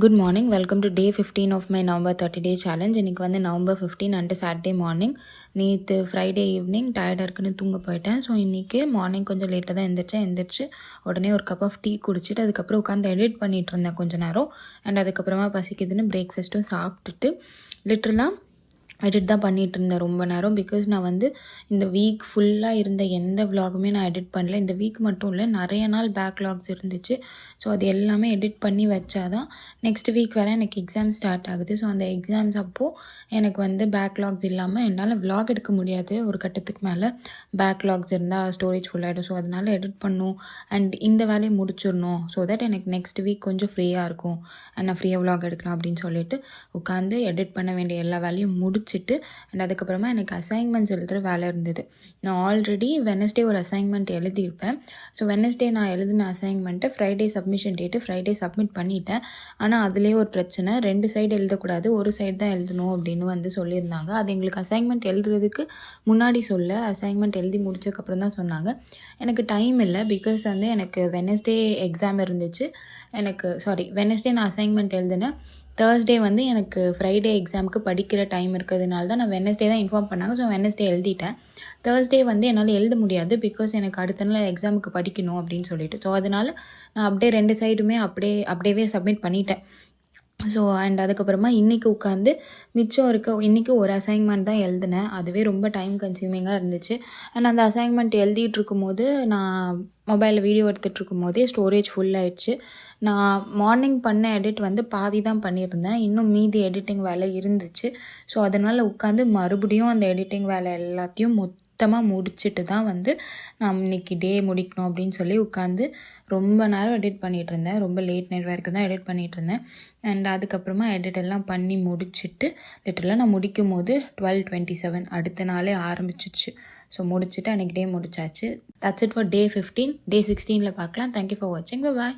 Good morning. Welcome to day 15 of my November 30-day challenge. இன்னைக்கு வந்து November 15 and Saturday morning. நேற்று Friday evening டயர்டாக இருக்குன்னு தூங்க போயிட்டேன். ஸோ இன்றைக்கி மார்னிங் கொஞ்சம் லேட்டாக தான் எந்திரிச்சு உடனே ஒரு கப் ஆஃப் டீ குடிச்சிட்டு அதுக்கப்புறம் உட்காந்து எடிட் பண்ணிகிட்டு இருந்தேன் கொஞ்சம் நேரம். அண்ட் அதுக்கப்புறமா பசிக்குதுன்னு பிரேக்ஃபாஸ்ட்டும் சாப்பிட்டுட்டு லிட்டரலாக எடிட் தான் பண்ணிகிட்டு இருந்தேன் ரொம்ப நேரம். பிகாஸ் நான் வந்து இந்த வீக் ஃபுல்லாக இருந்த எந்த விலாகுமே நான் எடிட் பண்ணல. இந்த வீக் மட்டும் இல்லை, நிறைய நாள் பேக்லாக்ஸ் இருந்துச்சு. ஸோ அது எல்லாமே எடிட் பண்ணி வச்சாதான் நெக்ஸ்ட் வீக் வேறு எனக்கு எக்ஸாம் ஸ்டார்ட் ஆகுது. ஸோ அந்த எக்ஸாம்ஸ் அப்போது எனக்கு வந்து பேக்லாக்ஸ் இல்லாமல் என்னால் விலாக் எடுக்க முடியாது. ஒரு கட்டத்துக்கு மேலே பேக்லாக்ஸ் இருந்தால் ஸ்டோரேஜ் ஃபுல்லாகிடும். ஸோ அதனால் எடிட் பண்ணும் அண்ட் இந்த வேலையை முடிச்சிடணும். ஸோ தட் எனக்கு நெக்ஸ்ட் வீக் கொஞ்சம் ஃப்ரீயாக இருக்கும் அண்ட் நான் ஃப்ரீயாக விலாக் எடுக்கலாம் அப்படின்னு சொல்லிட்டு உட்காந்து எடிட் பண்ண வேண்டிய எல்லா வேலையும் முடிச்சுட்டு அண்ட் அதுக்கப்புறமா எனக்கு அசைன்மெண்ட்ஸ் எழுதுகிற வேலை இருந்தது. நான் ஆல்ரெடி வெனஸ்டே ஒரு அசைன்மெண்ட் எழுதியிருப்பேன். ஸோ வெனஸ்டே நான் எழுதின அசைன்மெண்ட்டை Friday submission date Friday submit பண்ணிட்டேன். ஆனால் அதுலேயே ஒரு பிரச்சனை, 2 சைடு எழுதக்கூடாது, ஒரு சைடு தான் எழுதணும் அப்படின்னு வந்து சொல்லியிருந்தாங்க. அது எங்களுக்கு அசைன்மெண்ட் எழுதுறதுக்கு முன்னாடி அசைன்மெண்ட் எழுதி முடிச்சதுக்கப்புறம் தான் சொன்னாங்க. எனக்கு டைம் இல்லை. பிகாஸ் வந்து எனக்கு வெனஸ்டே எக்ஸாம் இருந்துச்சு. வெனஸ்டே நான் அசைன்மெண்ட் எழுதினேன். தேர்ஸ்டே வந்து எனக்கு ஃப்ரைடே எக்ஸாமுக்கு படிக்கிற டைம் இருக்கிறதுனால தான் நான் வெனஸ்டே தான் இன்ஃபார்ம் பண்ணாங்க. ஸோ வெனஸ்டே எழுதிட்டேன். தேர்ஸ்டே வந்து என்னால் எழுத முடியாது. பிகாஸ் எனக்கு அடுத்த நாள் எக்ஸாமுக்கு படிக்கணும் அப்படின்னு சொல்லிட்டு. ஸோ அதனால் நான் அப்படியே 2 சைடுமே அப்படியே சப்மிட் பண்ணிட்டேன். ஸோ அண்ட் அதுக்கப்புறமா இன்றைக்கி உட்காந்து மிச்சம் இன்றைக்கி ஒரு அசைன்மெண்ட் தான் எழுதினேன். அதுவே ரொம்ப டைம் கன்சியூமிங்காக இருந்துச்சு. அண்ட் அந்த அசைன்மெண்ட் எழுதிட்டு இருக்கும்போது நான் மொபைலில் வீடியோ எடுத்துகிட்டு இருக்கும்போதே ஸ்டோரேஜ் ஃபுல் ஆயிடுச்சு. நான் மார்னிங் பண்ண எடிட் வந்து பாதி தான் பண்ணியிருந்தேன். இன்னும் மீதி எடிட்டிங் வேலை இருந்துச்சு. ஸோ அதனால் உட்காந்து மறுபடியும் அந்த எடிட்டிங் வேலை எல்லாத்தையும் மொத்தமாக முடிச்சுட்டு தான் வந்து நான் இன்றைக்கி டே முடிக்கணும் அப்படின்னு சொல்லி உட்காந்து ரொம்ப நேரம் எடிட் பண்ணிகிட்டு இருந்தேன். ரொம்ப லேட் நைட் வரைக்கும் தான் எடிட் பண்ணிகிட்டு இருந்தேன். அண்ட் அதுக்கப்புறமா எடிட் எல்லாம் பண்ணி முடிச்சுட்டு லிட்டரலாக நான் முடிக்கும் போது 12:27 அடுத்த நாளே ஆரம்பிச்சிச்சு. ஸோ முடிச்சுட்டு அன்றைக்கி டே முடிச்சாச்சு. தட்ஸ் இட் ஃபார் டே 15. டே 16 பார்க்கலாம். தேங்க்யூ ஃபார் வாட்சிங். பை.